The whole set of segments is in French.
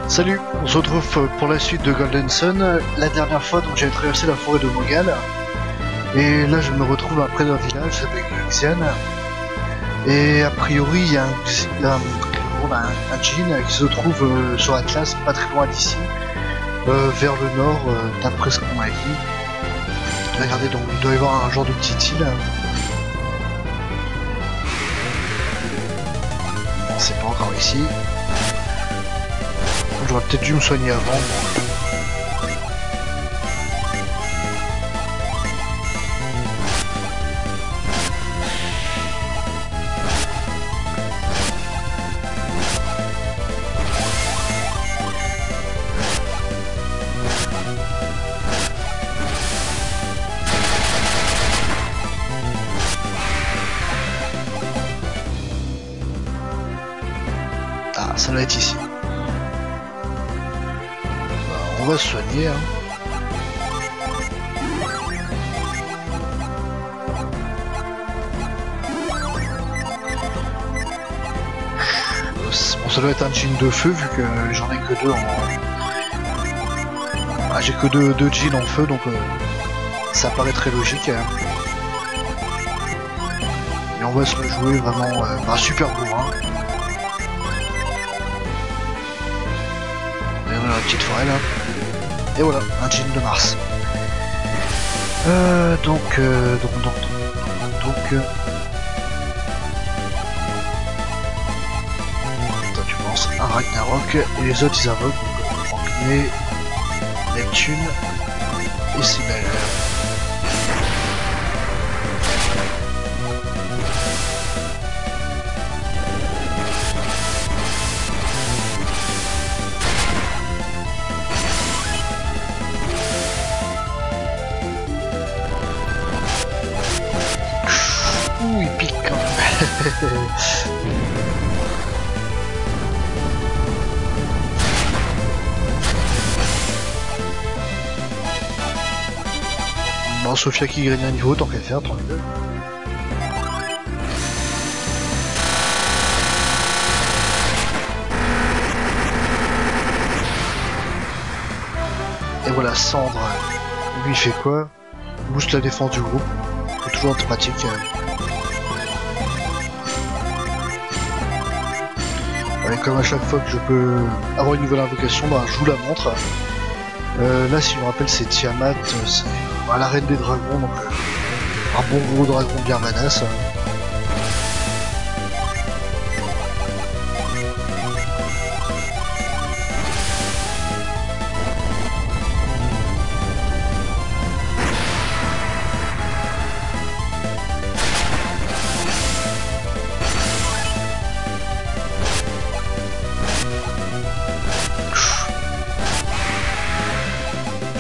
Salut, on se retrouve pour la suite de Golden Sun. La dernière fois, donc j'avais traversé la forêt de Mogal. Et là, je me retrouve près d'un village avec Xian. Et a priori, il y a un djinn qui se trouve sur Atlas, pas très loin d'ici, vers le nord, d'après ce qu'on m'a dit. Regardez, donc il doit y avoir un genre de petite île. Bon, c'est pas encore ici. J'aurais peut-être dû me soigner avant. Ah, ça doit être ici. On va se soigner, hein. Bon, ça doit être un djinn de feu vu que j'en ai que deux en... Ah, j'ai que deux djinns en feu, donc ça paraît très logique, hein. Et on va se le jouer vraiment super bourrin. Et voilà la petite forêt là. Et voilà, un djinn de Mars. Donc, toi tu penses un Ragnarok et les autres ils invoquent Né, Neptune et Cybèle. Ouh, il pique quand même. Bon, Sophia qui gagne un niveau, tant qu'à faire, tranquille. Et voilà, Cendre, lui il fait quoi? Il booste la défense du groupe. C'est toujours pratique. Et comme à chaque fois que je peux avoir une nouvelle invocation, bah, je vous la montre. Là, si je me rappelle, c'est Tiamat, c'est la reine des dragons, donc un bon gros dragon bien badass.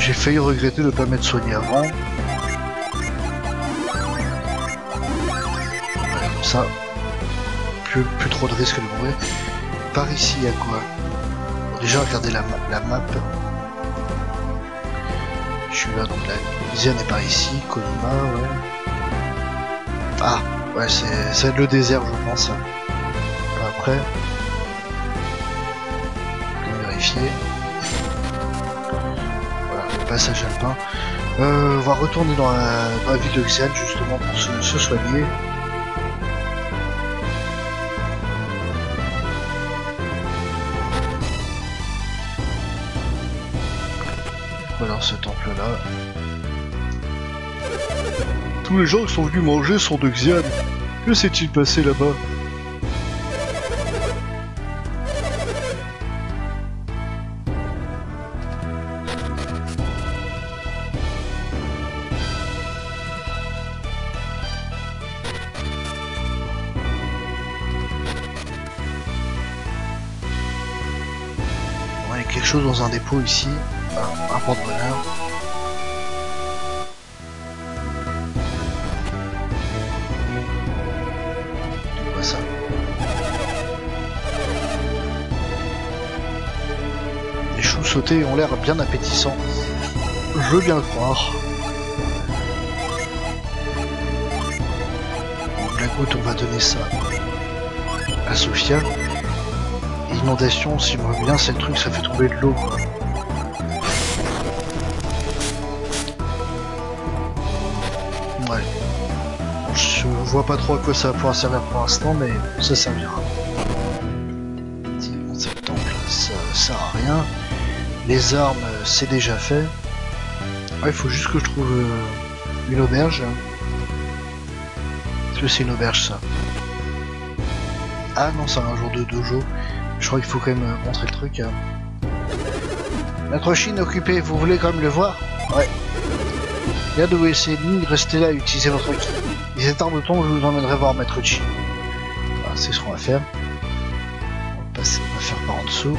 J'ai failli regretter de ne pas m'être soigné avant. Voilà, comme ça, plus trop de risque de mourir. Par ici, il y a quoi? Déjà, regardez la map. Je suis là, donc la Xian est par ici. Kolima, ouais. Ah, ouais, c'est le désert, je pense. Après, je vais vérifier. Passage alpin. On va retourner dans la ville de Xian justement pour se soigner. Voilà ce temple là. Tous les gens qui sont venus manger sont de Xian. Que s'est-il passé là-bas? Il y a quelque chose dans un dépôt ici, un porte-bonheur. C'est quoi ça? Les choux sautés ont l'air bien appétissants. Je veux bien le croire. Donc la goutte, on va donner ça à Sophia. Et L'inondation, si je me rappelle bien, c'est le truc, ça fait tomber de l'eau, quoi. Ouais. Je vois pas trop à quoi ça va pouvoir servir pour l'instant, mais ça servira. Cet temple, ça sert à rien. Les armes, c'est déjà fait. Ouais, il faut juste que je trouve une auberge. Est-ce que c'est une auberge, ça? Ah non, c'est un jour de dojo. Je crois qu'il faut quand même montrer le truc. Notre Chine occupée, vous voulez quand même le voir? Ouais. Là de vous essayer de rester là et utiliser votre ki. Il est temps de temps, je vous emmènerai voir Maître Chi. Voilà, c'est ce qu'on va faire. On va faire par en dessous.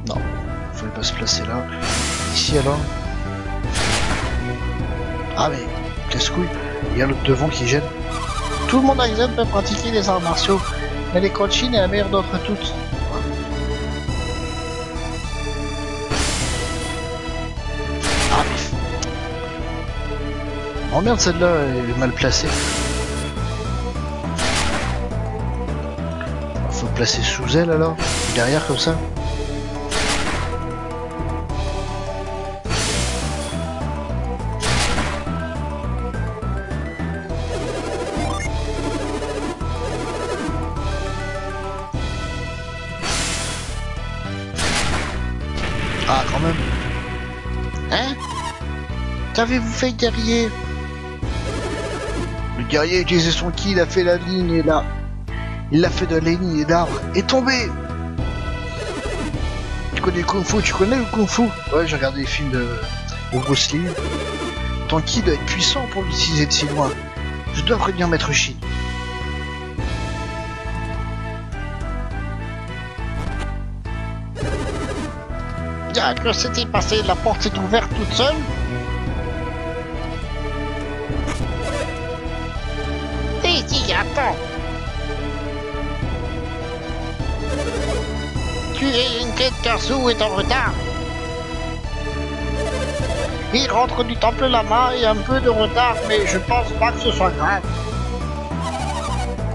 Non, il fallait pas se placer là. Ici alors. Ah mais, casse-couille, il y a l'autre devant qui gêne. Tout le monde à Exxon peut pratiquer les arts martiaux, mais l'école Chine est la meilleure d'entre toutes. Ah mais... Oh merde, celle-là, elle est mal placée. Faut placer sous elle alors, derrière comme ça. Ah, quand même. Hein? Qu'avez-vous fait, guerrier? Le guerrier a utilisé son ki, il a fait la ligne et là. Il l'a fait de la ligne et d'arbre. Et tombé! Tu connais le Kung Fu? Tu connais le Kung Fu? Ouais, j'ai regardé les films de Bruce Lee. Ton ki doit être puissant pour l'utiliser de si loin. Je dois prévenir Maître Shin. Bien que c'était passé, la porte s'est ouverte toute seule. Daisy, attends. Tu es une quête Karsu est en retard. Il rentre du temple Lama et un peu de retard, mais je pense pas que ce soit grave.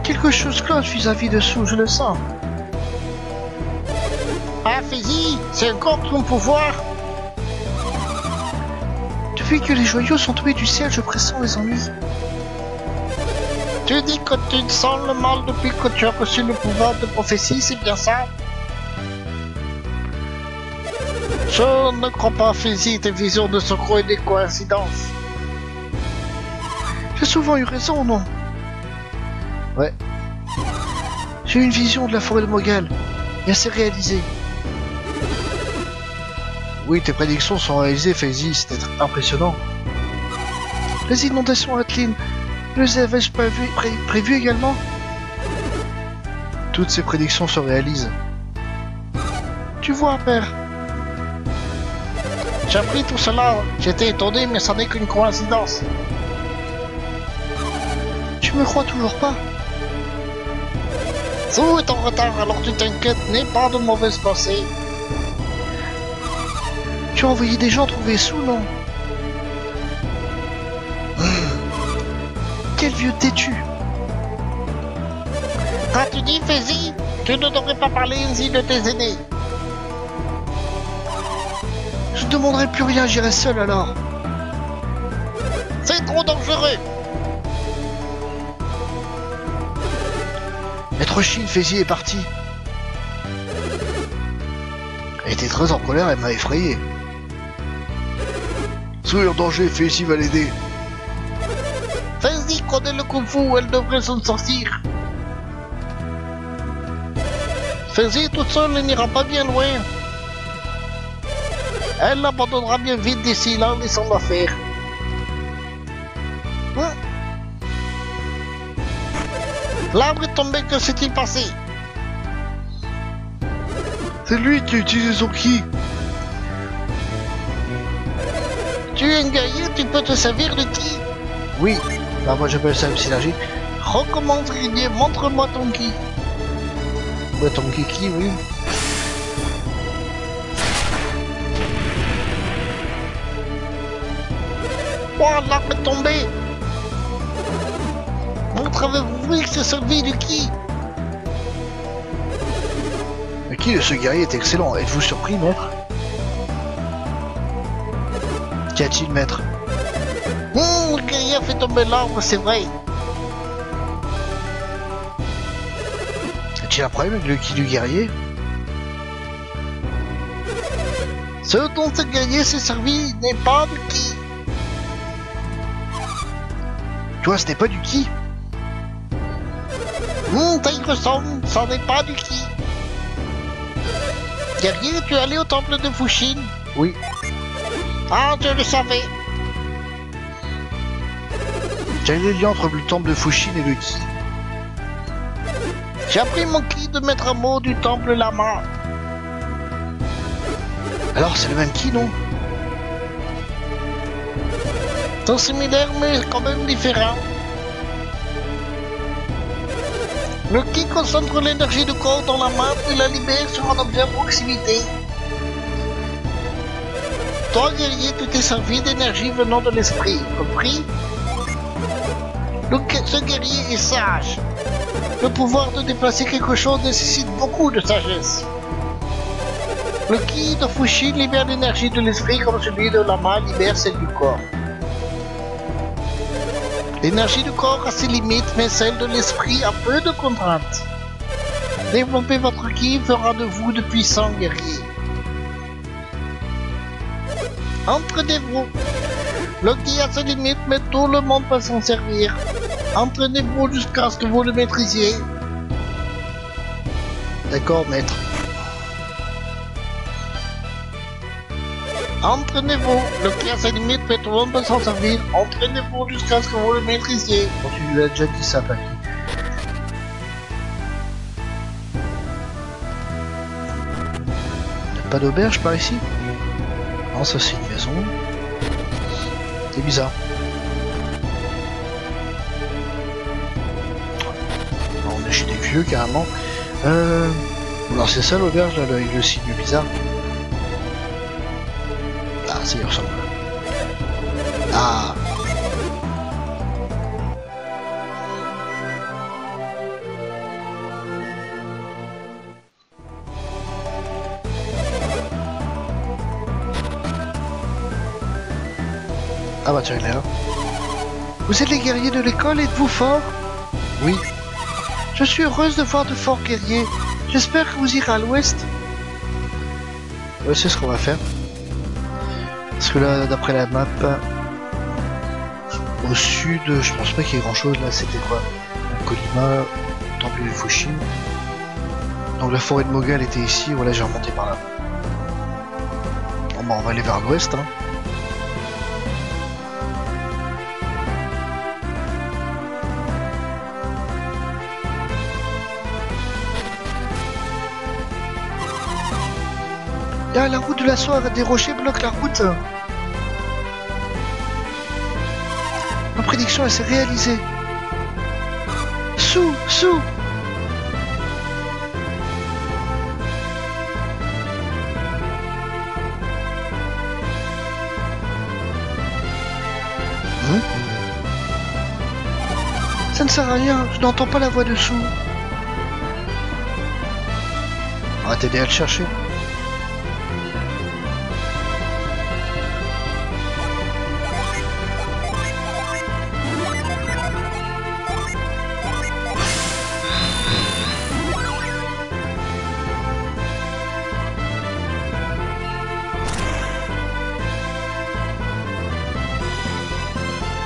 Quelque chose cloche vis-à-vis de Sou, je le sens. Ah, Faizy, c'est encore ton pouvoir. Depuis que les joyaux sont tombés du ciel, je pressens les ennuis. Tu dis que tu te sens le mal depuis que tu as reçu le pouvoir de prophétie, c'est bien ça? Je ne crois pas, Faizy, tes visions ne sont que des coïncidences. J'ai souvent eu raison, non? Ouais. J'ai eu une vision de la forêt de Mogal, et elle s'est réalisée. Oui, tes prédictions sont réalisées, Faizy, c'était impressionnant. Les inondations à Atlin, les avais-je prévues également? Toutes ces prédictions se réalisent. Tu vois, père. J'ai appris tout cela, j'étais étonné, mais ça n'est qu'une coïncidence. Tu me crois toujours pas? Sou est en retard, alors tu t'inquiètes, n'aie pas de mauvaises pensées. Tu as envoyé des gens trouver Sou, non? Quel vieux têtu! As-tu dit, Faizy? Tu ne devrais pas parler ainsi de tes aînés. Je ne demanderai plus rien, j'irai seul alors. C'est trop dangereux. Maître Shin, Faizy est parti. Elle était très en colère, elle m'a effrayé. Sou est en danger, Faizy va l'aider. Faizy connaît le Kung Fu, elle devrait s'en sortir. Faizy toute seule, elle n'ira pas bien loin. Elle l'abandonnera bien vite d'ici là, laissons-la faire. L'arbre est tombé, que s'est-il passé? C'est lui qui a utilisé son ki. Tu es un guerrier, tu peux te servir de ki? Oui, bah moi j'appelle ça une synergie. Recommence, guerrier, montre-moi ton ki. Ouais, ton ki, oui. Oh, l'arbre est tombé. Peut-être avez-vous vu que c'est servi du qui? Le ki de ce guerrier est excellent. Êtes-vous surpris, maître? Qu'y a-t-il, maître? Le guerrier a fait tomber l'arbre, c'est vrai. As-tu un problème avec le ki du guerrier? Ce dont ce guerrier s'est servi n'est pas du qui. Toi, ce n'est pas du ki? Ça y ressemble, ça n'est pas du qui. Guerrier, tu es allé au temple de Fushin? Oui. Ah, je le savais. Quel est le lien entre le temple de Fushin et le ki? J'ai appris mon ki de maître à mot du temple Lama. Alors, c'est le même ki, non? Sont similaires mais quand même différents. Le ki concentre l'énergie du corps dans la main puis la libère sur un objet à proximité. Toi, guerrier, tu t'es servi d'énergie venant de l'esprit, compris? Ce guerrier est sage. Le pouvoir de déplacer quelque chose nécessite beaucoup de sagesse. Le ki de Fushin libère l'énergie de l'esprit comme celui de Lama libère celle du corps. L'énergie du corps a ses limites, mais celle de l'esprit a peu de contraintes. Développer votre ki fera de vous de puissants guerriers. Entraînez-vous. Le ki a ses limites, mais tout le monde peut s'en servir. Entraînez-vous jusqu'à ce que vous le maîtrisiez. D'accord, maître. Entraînez-vous. Le ki a ses limites, mais tout le monde peut s'en servir. Entraînez-vous jusqu'à ce que vous le maîtrisiez. Bon, tu lui as déjà dit ça, Paki. Y'a pas d'auberge par ici? Non, ça c'est une maison. C'est bizarre. Non, on est chez des vieux carrément. Alors c'est ça l'auberge là, avec le signe bizarre. Ah, ça y ressemble. Ah. Ah bah tiens, il est là. Vous êtes les guerriers de l'école, êtes-vous forts? Oui. Je suis heureuse de voir de forts guerriers. J'espère que vous irez à l'ouest. Ouais, c'est ce qu'on va faire. Parce que là, d'après la map, au sud, je pense pas qu'il y ait grand chose. Là, c'était quoi? Kolima, temple de Fushin. Donc la forêt de Mogal était ici. Voilà, j'ai remonté par là. Bon bah, on va aller vers l'ouest. Hein. Là, la route de la soie, des rochers bloquent la route. Ma prédiction, elle s'est réalisée. Sous. Ça ne sert à rien, je n'entends pas la voix de Sous. On va t'aider à le chercher.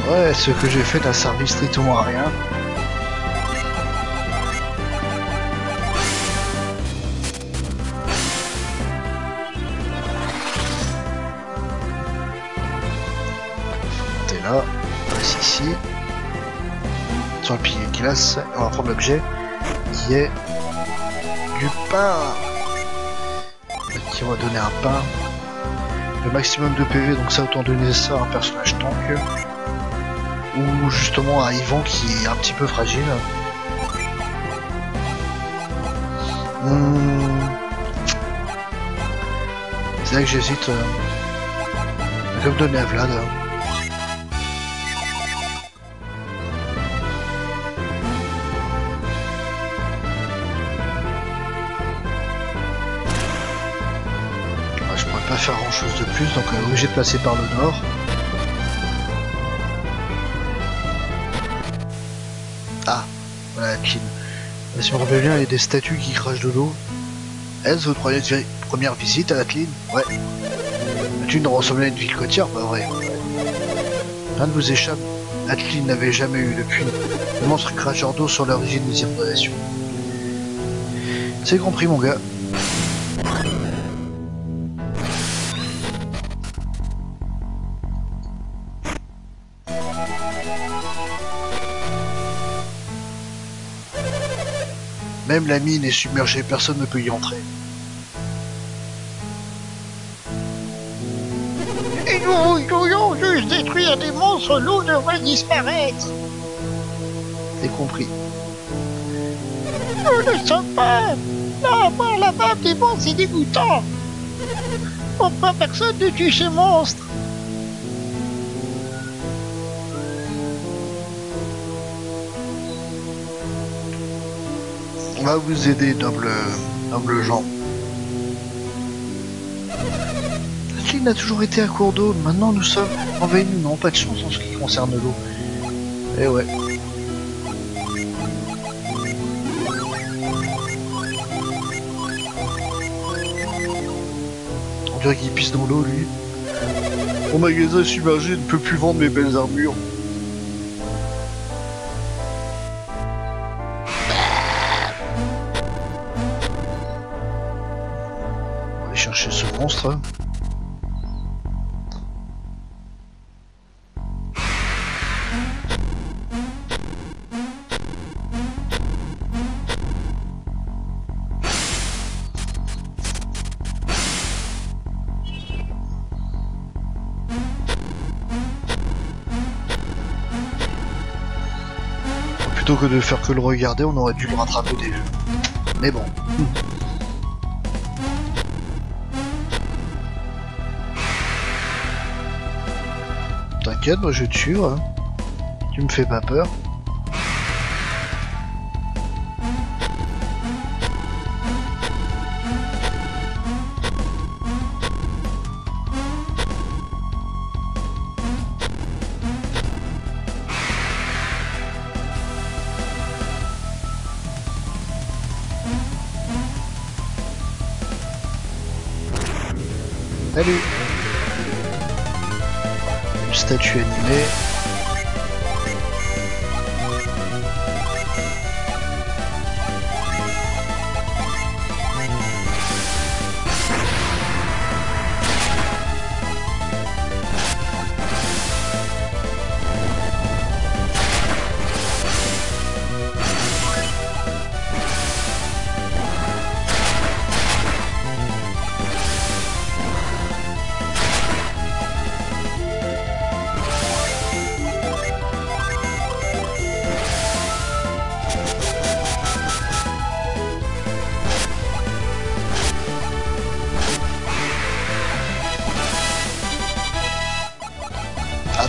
Ouais, ce que j'ai fait n'a servi strictement à rien. T'es là, on passe ici. Sur le pilier de glace, on va prendre l'objet qui est du pain. Qui va donner un pain. Le maximum de PV, donc ça autant donner ça à un personnage tank. Ou justement à Yvan qui est un petit peu fragile. C'est là que j'hésite. Comme donner à Vlad. pas faire grand chose de plus, donc obligé de passer par le nord. Ah, voilà Atlin. Si on rappelle bien, il y a des statues qui crachent de l'eau. Est-ce votre première visite à Atlin? Ouais. Atlin ressemblait à une ville côtière, pas vrai? Rien ne vous échappe, Atlin n'avait jamais eu de puits. Les monstres cracheurs d'eau sont l'origine des inondations. C'est compris mon gars. Même la mine est submergée, personne ne peut y entrer. Et nous voudrions juste détruire des monstres, l'eau devrait disparaître. C'est compris. Nous ne sommes pas là à voir la bave des monstres, c'est dégoûtant. Pourquoi personne ne tue ces monstres? On va vous aider, noble gens. Atlin a toujours été à court d'eau, maintenant nous sommes envahis, nous n'avons pas de chance en ce qui concerne l'eau. Eh ouais. On dirait qu'il pisse dans l'eau lui. Mon magasin est submergé, ne peut plus vendre mes belles armures. Chercher ce monstre. Plutôt que de faire que le regarder, on aurait dû le rattraper déjà. Mais bon. T'inquiète, moi je te suis, hein. Tu me fais pas peur. Salut. Une statue animée.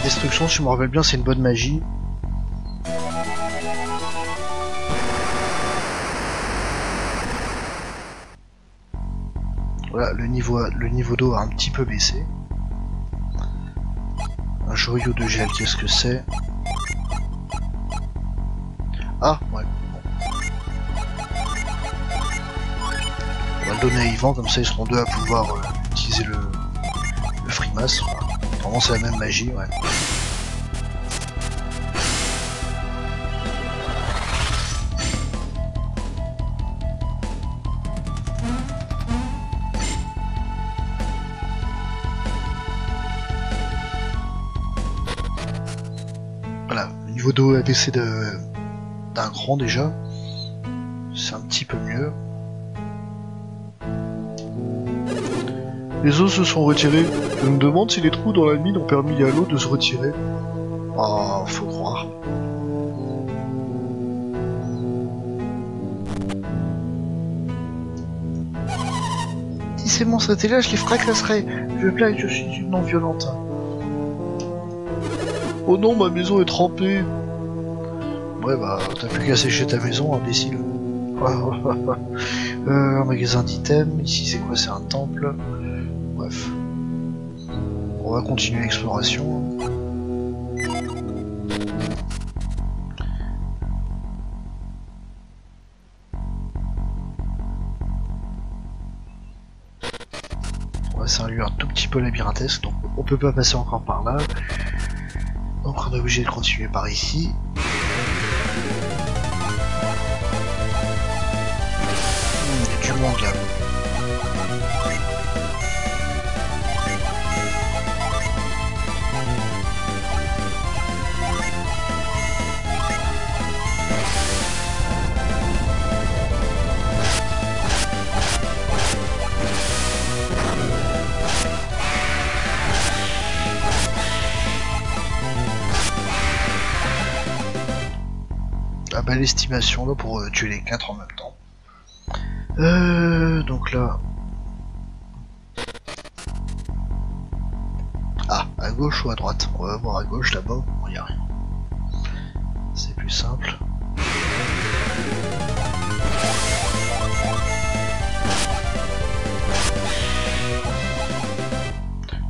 Destruction, si je me rappelle bien, c'est une bonne magie. Voilà, le niveau d'eau a un petit peu baissé. Un joyau de gel, qu'est-ce que c'est? Ah, ouais. On va le donner à Yvan, comme ça ils seront deux à pouvoir utiliser le frimas. Vraiment c'est la même magie, ouais. Voilà, le niveau d'eau a baissé d'un cran déjà. C'est un petit peu mieux. Les eaux se sont retirées. Je me demande si les trous dans la mine ont permis à l'eau de se retirer. Ah, faut croire. Si ces monstres étaient là, je les fracasserais. Je blague, je suis une non-violente. Oh non, ma maison est trempée. Ouais, bah, t'as plus qu'à sécher ta maison, imbécile. Un magasin d'items. Ici, c'est quoi? C'est un temple. bref. On va continuer l'exploration. C'est un lieu un tout petit peu labyrinthesque, donc on peut pas passer encore par là. Donc on est obligé de continuer par ici. Il y a du monde là. Belle estimation là pour tuer les 4 en même temps. Donc là. Ah, à gauche ou à droite? On va voir à gauche là-bas, il n'y a rien. C'est plus simple.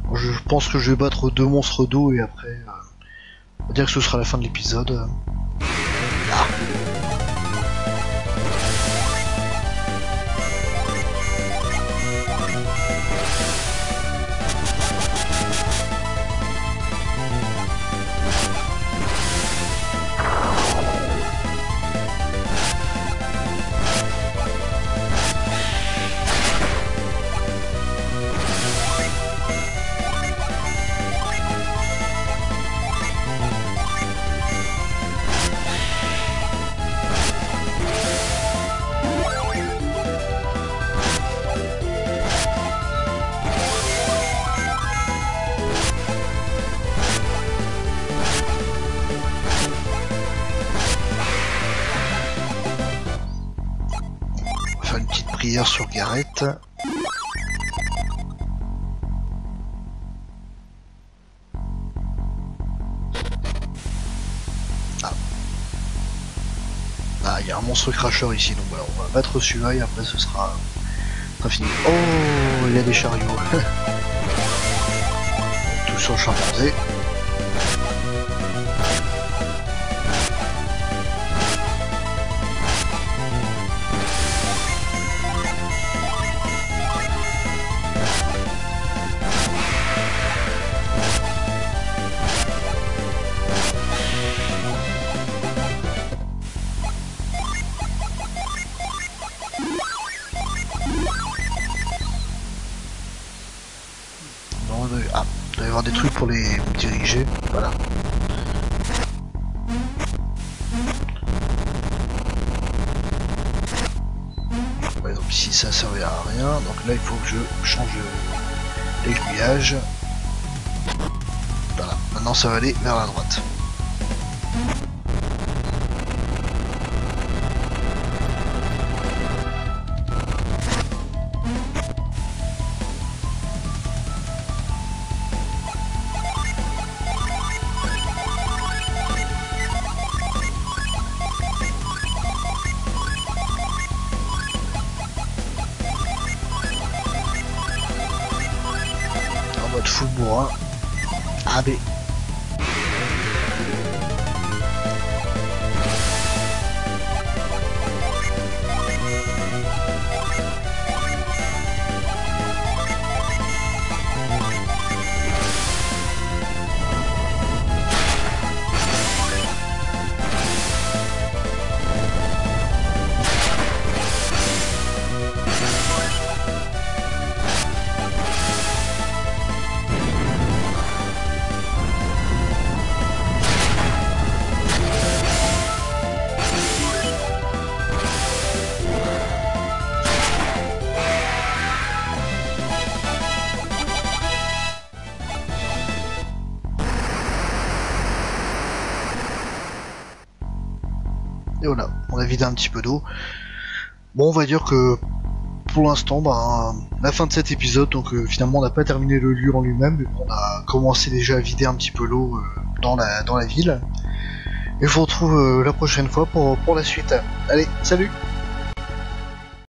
Bon, je pense que je vais battre 2 monstres d'eau et après, on va dire que ce sera la fin de l'épisode. Ah. Sur Gareth. Ah, il y a un monstre cracheur ici, donc voilà, on va battre celui-là et après ce sera fini. Oh, il y a des chariots. Tout sur le chimpanzé. Ah, il doit y avoir des trucs pour les diriger, voilà. Par exemple ici ça servait à rien, donc là il faut que je change l'aiguillage. Voilà, maintenant ça va aller vers la droite. Full bourrin. AB. Et voilà, on a vidé un petit peu d'eau. Bon, on va dire que pour l'instant, la fin de cet épisode, donc finalement on n'a pas terminé le lieu en lui-même, mais on a commencé déjà à vider un petit peu l'eau dans la ville. Et je vous retrouve la prochaine fois pour la suite. Allez, salut!